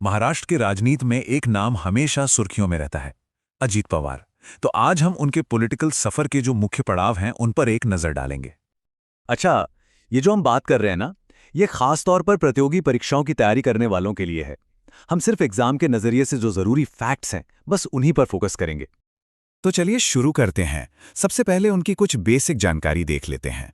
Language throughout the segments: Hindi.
महाराष्ट्र के राजनीति में एक नाम हमेशा सुर्खियों में रहता है, अजीत पवार। तो आज हम उनके पॉलिटिकल सफर के जो मुख्य पड़ाव हैं उन पर एक नजर डालेंगे। अच्छा, ये जो हम बात कर रहे हैं ना, ये खास तौर पर प्रतियोगी परीक्षाओं की तैयारी करने वालों के लिए है। हम सिर्फ एग्जाम के नजरिए से जो जरूरी फैक्ट्स हैं, बस उन्हीं पर फोकस करेंगे। तो चलिए शुरू करते हैं। सबसे पहले उनकी कुछ बेसिक जानकारी देख लेते हैं।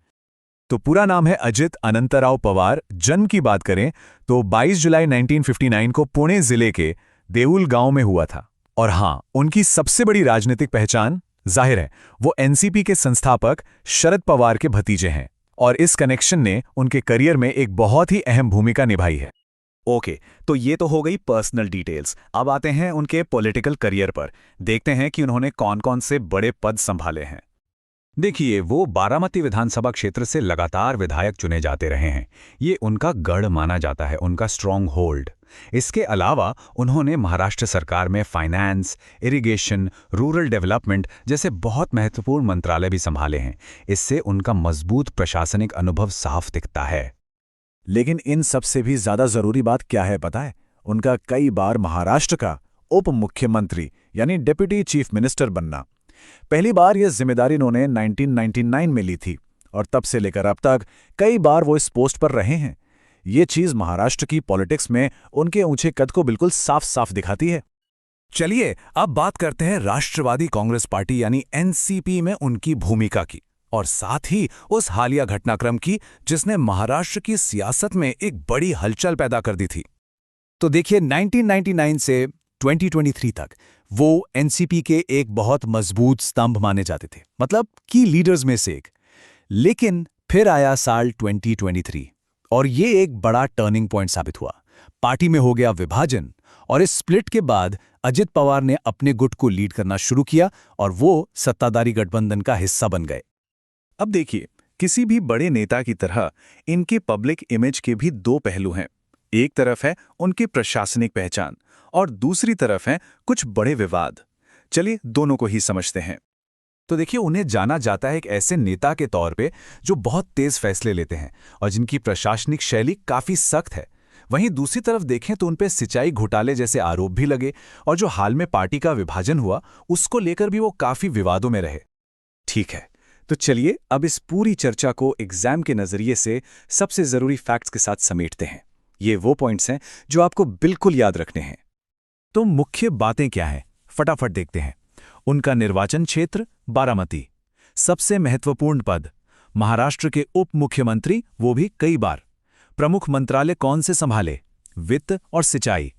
तो पूरा नाम है अजित अनंतराव पवार। जन्म की बात करें तो 22 जुलाई 1959 को पुणे जिले के देऊल गांव में हुआ था। और हां, उनकी सबसे बड़ी राजनीतिक पहचान जाहिर है वो एनसीपी के संस्थापक शरद पवार के भतीजे हैं, और इस कनेक्शन ने उनके करियर में एक बहुत ही अहम भूमिका निभाई है। ओके, तो ये तो हो गई पर्सनल डिटेल्स। अब आते हैं उनके पॉलिटिकल करियर पर। देखते हैं कि उन्होंने कौन कौन से बड़े पद संभाले हैं। देखिए, वो बारामती विधानसभा क्षेत्र से लगातार विधायक चुने जाते रहे हैं। ये उनका गढ़ माना जाता है, उनका स्ट्रॉन्ग होल्ड। इसके अलावा उन्होंने महाराष्ट्र सरकार में फाइनेंस, इरिगेशन, रूरल डेवलपमेंट जैसे बहुत महत्वपूर्ण मंत्रालय भी संभाले हैं। इससे उनका मजबूत प्रशासनिक अनुभव साफ दिखता है। लेकिन इन सबसे भी ज्यादा जरूरी बात क्या है पता है? उनका कई बार महाराष्ट्र का उप मुख्यमंत्री यानी डिप्टी चीफ मिनिस्टर बनना। पहली बार यह जिम्मेदारी उन्होंने 1999 में ली थी, और तब से लेकर अब तक कई बार वो इस पोस्ट पर रहे हैं। ये चीज महाराष्ट्र की पॉलिटिक्स में उनके ऊंचे कद को बिल्कुल साफ साफ दिखाती है। चलिए अब बात करते हैं राष्ट्रवादी कांग्रेस पार्टी यानी एनसीपी में उनकी भूमिका की, और साथ ही उस हालिया घटनाक्रम की जिसने महाराष्ट्र की सियासत में एक बड़ी हलचल पैदा कर दी थी। तो देखिए, 1999 से 2023 तक वो एनसीपी के एक बहुत मजबूत स्तंभ माने जाते थे, मतलब की लीडर्स में से एक। लेकिन फिर आया साल 2023 और ये एक बड़ा टर्निंग पॉइंट साबित हुआ। पार्टी में हो गया विभाजन, और इस स्प्लिट के बाद अजित पवार ने अपने गुट को लीड करना शुरू किया और वो सत्ताधारी गठबंधन का हिस्सा बन गए। अब देखिए, किसी भी बड़े नेता की तरह इनके पब्लिक इमेज के भी दो पहलू हैं। एक तरफ है उनकी प्रशासनिक पहचान और दूसरी तरफ है कुछ बड़े विवाद। चलिए दोनों को ही समझते हैं। तो देखिए, उन्हें जाना जाता है एक ऐसे नेता के तौर पे जो बहुत तेज फैसले लेते हैं और जिनकी प्रशासनिक शैली काफी सख्त है। वहीं दूसरी तरफ देखें तो उन पे सिंचाई घोटाले जैसे आरोप भी लगे, और जो हाल में पार्टी का विभाजन हुआ उसको लेकर भी वो काफी विवादों में रहे। ठीक है, तो चलिए अब इस पूरी चर्चा को एग्जाम के नजरिए से सबसे जरूरी फैक्ट्स के साथ समेटते हैं। ये वो पॉइंट्स हैं जो आपको बिल्कुल याद रखने हैं। तो मुख्य बातें क्या हैं, फटाफट देखते हैं। उनका निर्वाचन क्षेत्र बारामती, सबसे महत्वपूर्ण पद महाराष्ट्र के उप मुख्यमंत्री, वो भी कई बार। प्रमुख मंत्रालय कौन से संभाले? वित्त और सिंचाई।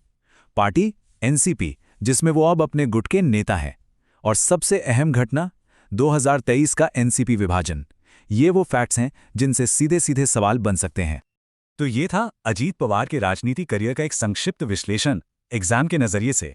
पार्टी एनसीपी, जिसमें वो अब अपने गुट के नेता हैं। और सबसे अहम घटना 2023 का एनसीपी विभाजन। ये वो फैक्ट्स हैं जिनसे सीधे सीधे सवाल बन सकते हैं। तो ये था अजीत पवार के राजनीति करियर का एक संक्षिप्त विश्लेषण एग्जाम के नजरिए से।